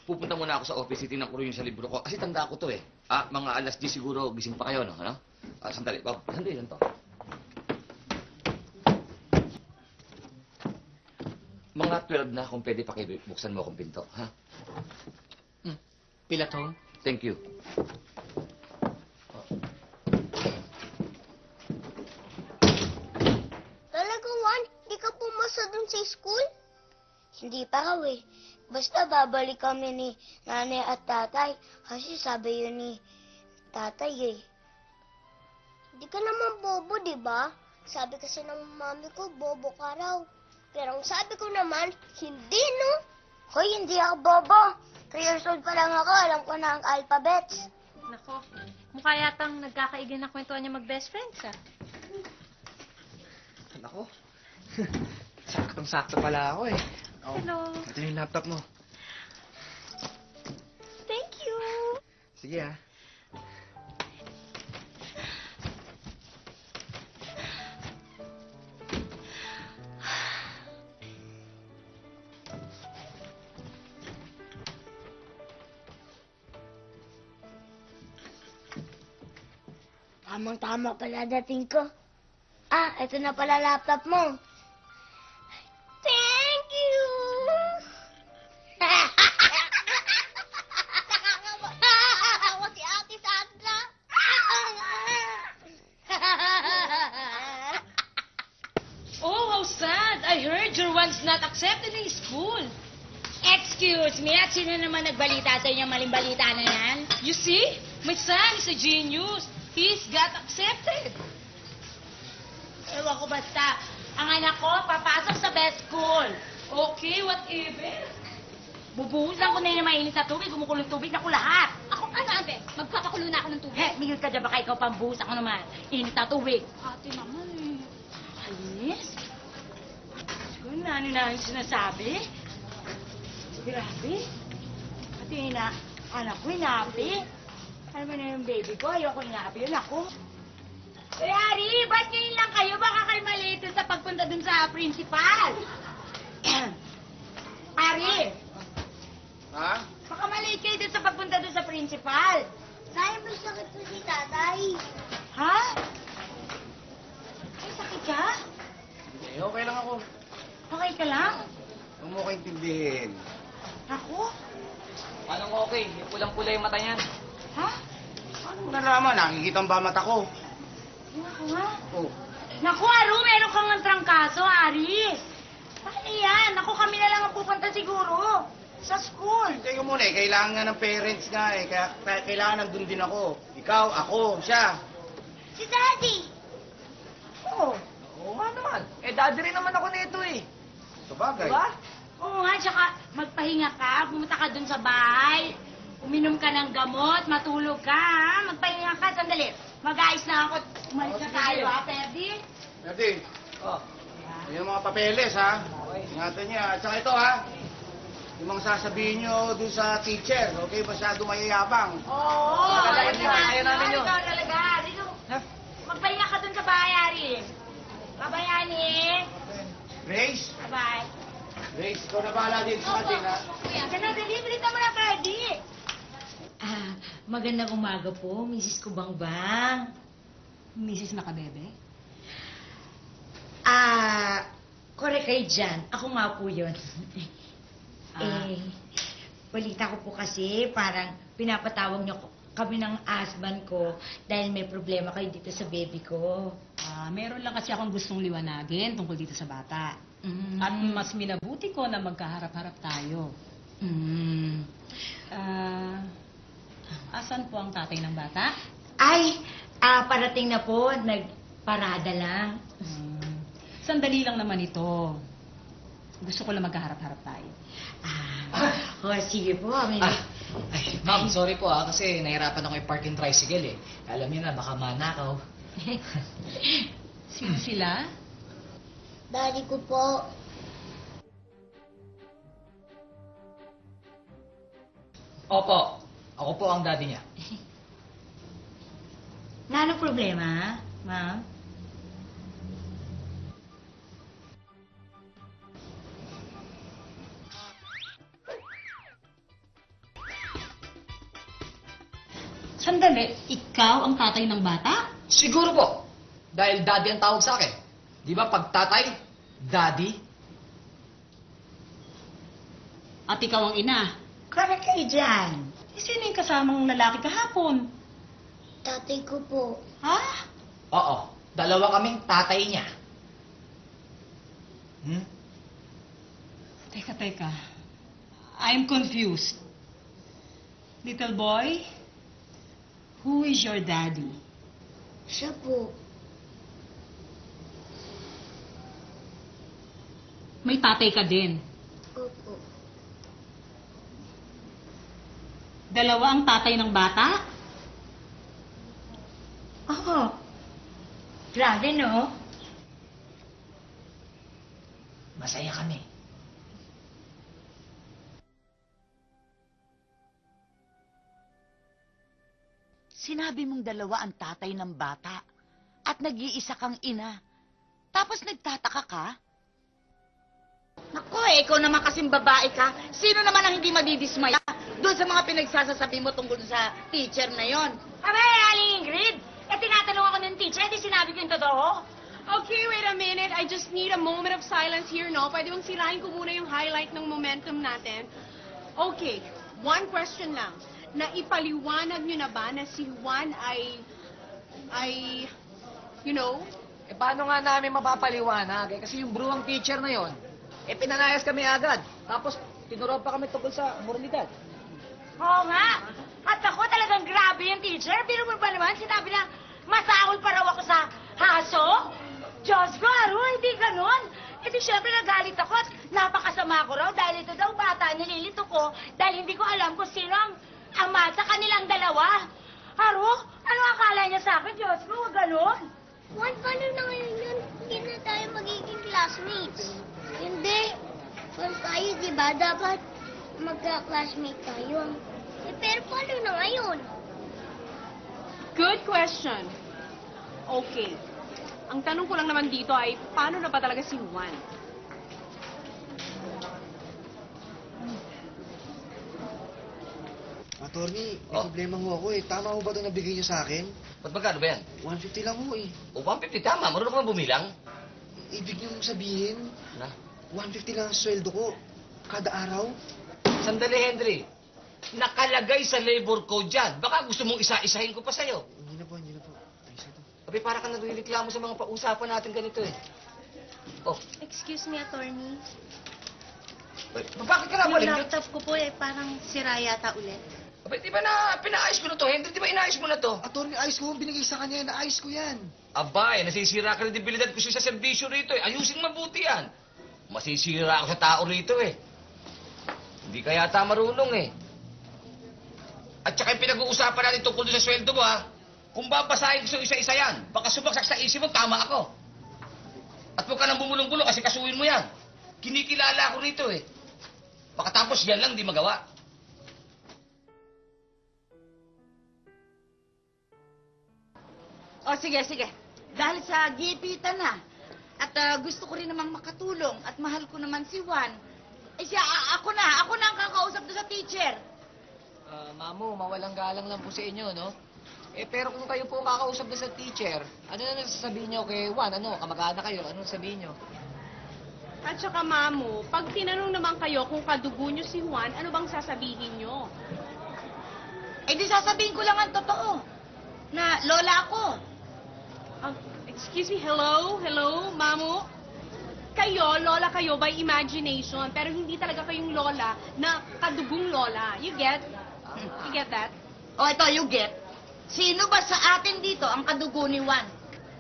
pupunta muna ako sa office, titignan ko rin yung sa libro ko. Kasi tanda ko to eh. Mga alas 10 siguro, gising pa kayo, no? Ano? Sandali, Bob. Sandali lang to. Mga 12 na kung pwede pakibuksan mo akong pinto, ha? Pila to? Thank you. Talaga, Juan? Di ka pumasa dun sa school? Hindi pa raw eh. Basta babalik kami ni nanay at tatay. Kasi sabi yun ni tatay eh. Hindi ka naman bobo, di ba? Sabi kasi ng mami ko, bobo ka raw. Pero ang sabi ko naman, hindi no. Hoy, hindi ako bobo. 3 years old pa lang ako, alam ko na ang alphabets. Nako, mukha yatang nagkakaigan na kwentuhan niya mag-best friends, ah. Nako. Saktong-sakto pala ako eh. Oh, Hello. ito yung laptop mo. Thank you. Sige ah. Tamang-tama pala dating ko. Ito na pala laptop mo. Thank you! Nakakatawa si Ate Sandra. Oh, how sad. I heard your one's not accepted in school. Excuse me, at sino naman nagbalita sa inyo maling balita na yan? You see? My son is a genius. He's got accepted. Ewan ko basta, ang anak ko papasok sa best school. Okay, whatever. Bubuhusan ko na yun ng mainit na tubig, gumukulong tubig na ko lahat. Ako, ate, magpapakulo na ako ng tubig. Migil ka dyan, baka ikaw pambuhus ako naman. Init na tubig. Ate naman eh. Alis? Siguro na ano sinasabi? Grabe. Pati anak ko, inapi. Ano ba na yung baby ko? Ayoko inapi yun ako. Uy, Ari, ba't ngayon lang kayo? Baka kayo malito sa pagpunta dun sa principal. Ari, Ha? baka malate kayo dun sa pagpunta dun sa principal. Kaya may sakit po si tatay. Ha? Ay, sakit ka? Eh, okay lang ako. Okay ka lang? Huwag mo ko intindihin. Ako? Anong okay? Pulang-pula yung mata niyan. Ha? Ano mo nalaman? Nakikita ba mata ko? Ako nga. Oh. Naku, Aru, meron kang trangkaso, Ari. Paano yan? Naku, kami na lang ang pupunta siguro. Sa school. Teka muna eh, kailangan nga ng parents nga eh. Kaya kailangan nandun din ako. Ikaw, ako, siya. Si Daddy. Oo. Oo nga naman. Daddy rin naman ako nito eh. Sabagay. Diba? Oo nga, tsaka magpahinga ka, pumunta ka dun sa bahay. Uminom ka ng gamot, matulog ka, ha? Magpahinga ka, sandali. Mag-ayos na ako. Umalis na tayo, ha, Ferdy? Daddy, yung mga papeles ha. Ingatan niya. At saka ito ha. Yung mga sasabihin nyo dun sa teacher, okay? Masyado mayayabang. Oo, Ayaw namin yun. Ikaw talaga. Dito, magpahinga ka dun sa bahay, Ari. Bye-bye, Ani. Grace, Bye-bye. Grace, ikaw na bahala din sa atin ha. Diyan na, dali. Bilita mo na, Ferdy. Magandang umaga po, Mrs. Kubangbang. Mrs. Makabebe? Correct kayo dyan. Ako nga po yun. Balita ko po kasi parang pinapatawag niyo kami ng husband ko dahil may problema kayo dito sa baby ko. Meron lang kasi akong gustong liwanagin tungkol dito sa bata. At mas minabuti ko na magkaharap-harap tayo. Asan po ang tatay ng bata? Ay, parating na po. Nagparada lang. Sandali lang naman ito. Gusto ko lang magkaharap-harap tayo. Sige po. Ma'am, sorry po kasi nahirapan ako i-park yung tricycle eh. Alam niyo na, baka manakaw. Sino sila? Daddy ko po. Opo, ako po ang daddy niya. Na ano problema, ma'am? Sandali, ikaw ang tatay ng bata? Siguro po. Dahil daddy ang tawag sa akin. Di ba pag tatay, daddy? At ikaw ang ina? Correct kayo dyan. Eh, sino yung kasamang lalaki kahapon? Tatay ko po. Ha? Oo. Dalawa kaming tatay niya. Teka. I'm confused. Little boy, who is your daddy? Siya po. May tatay ka din. Opo. Dalawa ang tatay ng bata? Oo. Grabe, no? Masaya kami. Sinabi mong dalawa ang tatay ng bata at nag-iisa kang ina. Tapos nagtataka ka? Naku, ikaw naman kasing babae ka. Sino naman ang hindi madidismaya doon sa mga pinagsasasabi mo tungkol sa teacher na yon? Abay, Aling Ingrid, tinatanong ako ng teacher, hindi sinabi ko yung totoo. Okay, wait a minute. I just need a moment of silence here, no? Pwede bang sirahin ko muna yung highlight ng momentum natin? Okay, one question lang. Naipaliwanag nyo na ba na si Juan ay, you know, Eh, paano nga namin mapapaliwanag? Kasi yung bruwang teacher na yon, pinanayas kami agad. Tapos, tinuruan pa kami tungkol sa moralidad. Oo nga. At ako talagang grabe yung teacher. Pero mo ba naman, sinabi na masahol pa raw ako sa haso? Diyos ko, Aro, hindi ganon. E di syempre nagalit ako at napakasama ko raw dahil ito daw bata nililito ko dahil hindi ko alam kung sino ang ama sa kanilang dalawa. Aro, ano akala niya sa akin? Diyos ko, wag ganon. Juan, paano na ngayon yun? Hindi na tayo magiging classmates. Hindi. Once tayo, di ba? Dapat magka-classmate tayo. Eh, pero paano na ngayon? good question. Okay. Ang tanong ko lang naman dito ay, paano na ba talaga si Juan? Attorney, may Oh. problema ho ako eh. Tama ho ba ito nabigay niyo sa akin? Ba't magkano ba yan? 150 lang ho eh. O, 150 tama. Marunong ka ba bumilang? Ibig niyo sabihin, Na? 150 lang ang sweldo ko. Kada araw? Sandali, Henry. Nakalagay sa labor code yan. Baka gusto mong isa-isahin ko pa sa'yo. Hindi na po. Ayos na to. Sabi, para ka nagreklamo sa mga pausapan natin ganito eh. Oh, Excuse me, attorney. bakit ka na Yung balik? laptop ko po eh, parang sira yata ulit. Abay, di ba na pinaayos ko na to? Henry, di ba inaayos mo na to? Attorney, ayos ko. Binigay sa kanya. Naayos ko yan. Abay, nasisira ka kredibilidad ko sa serbisyo rito eh. Ayusin mabuti yan. Masisira ako sa tao rito eh. Hindi ka yata marunong eh. At saka yung pinag-uusapan natin tungkol doon sa sweldo mo ha. Kung babasahin ko sa isa-isa yan, baka subaksak sa isip mo, tama ako. At huwag ka nang bumulong-bulong kasi kasuhin mo yan. Kinikilala ako rito eh. Baka tapos yan lang di magawa. O sige. Dahil sa gipitan na. At gusto ko rin namang makatulong. At mahal ko naman si Juan. Eh siya, ako na ang kakausap doon sa teacher. Mamo, mawalang galang lang po sa inyo, no? Pero kung kayo po kakausap na sa teacher, ano na sasabihin nyo kay Juan? Ano, kamag-anak kayo? Ano sabihin nyo? At saka, Mamo, pag tinanong naman kayo kung kadugo nyo si Juan, ano bang sasabihin nyo? Eh di sasabihin ko lang ang totoo. Na lola ako. Excuse me, hello, Mamo? Kayo, lola kayo by imagination, pero hindi talaga kayong lola na kadugong lola. You get? You get that? O ito, you get. Sino ba sa atin dito ang kadugo ni Juan?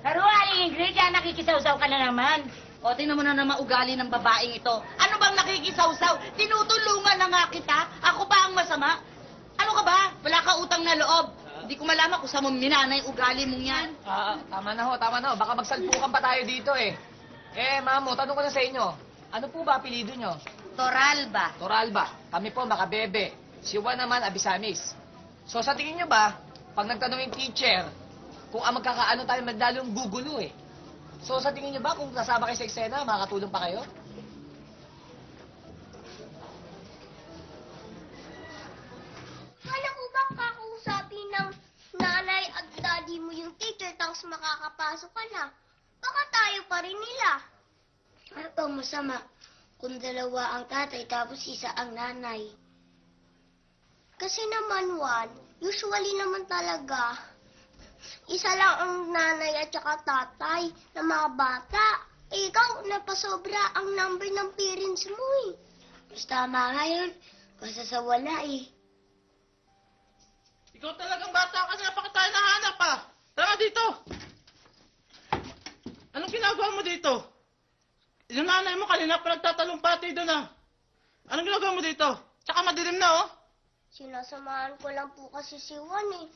Pero Aling Ingrid, yan nakikisaw-saw ka na naman. O, tingnan mo na naman ugali ng babaeng ito. Ano bang nakikisawsaw? Tinutulungan na nga kita. Ako ba ang masama? Ano ka ba? Wala ka utang na loob. Hindi ko malaman kung saan mo minanay ugali mong yan. Tama na ho. Baka magsalpukan pa tayo dito eh. Mamo, tanong ko na sa inyo. Ano po ba apelido nyo? Toralba. Toralba. Kami po, Makabebe. Si Juan naman, Abisamis. So, sa tingin nyo ba, pag nagtanong yung teacher, kung magkakaano tayo, magdalong gugulo eh. So, sa tingin nyo ba, kung kasama kayo sa eksena, makakatulong pa kayo? Kala ko ba kakausapin ng makakapasok ka na. Baka tayo pa rin nila. Ano pang masama kung dalawa ang tatay tapos isa ang nanay? Kasi naman, Juan, usually naman talaga, isa lang ang nanay at saka tatay ng mga bata. Eh, ikaw, napasobra ang number ng parents mo eh. Mas tama ngayon, basta sa wala eh. Ikaw talagang bata kasi napaka tayo nahanap pa. Tara dito. Anong ginagawa mo dito? Yung nanay mo kanina pa nagtatalumpati doon ah. Anong ginagawa mo dito? Tsaka madilim na oh. Sinasamahan ko lang po kasi si Juan eh.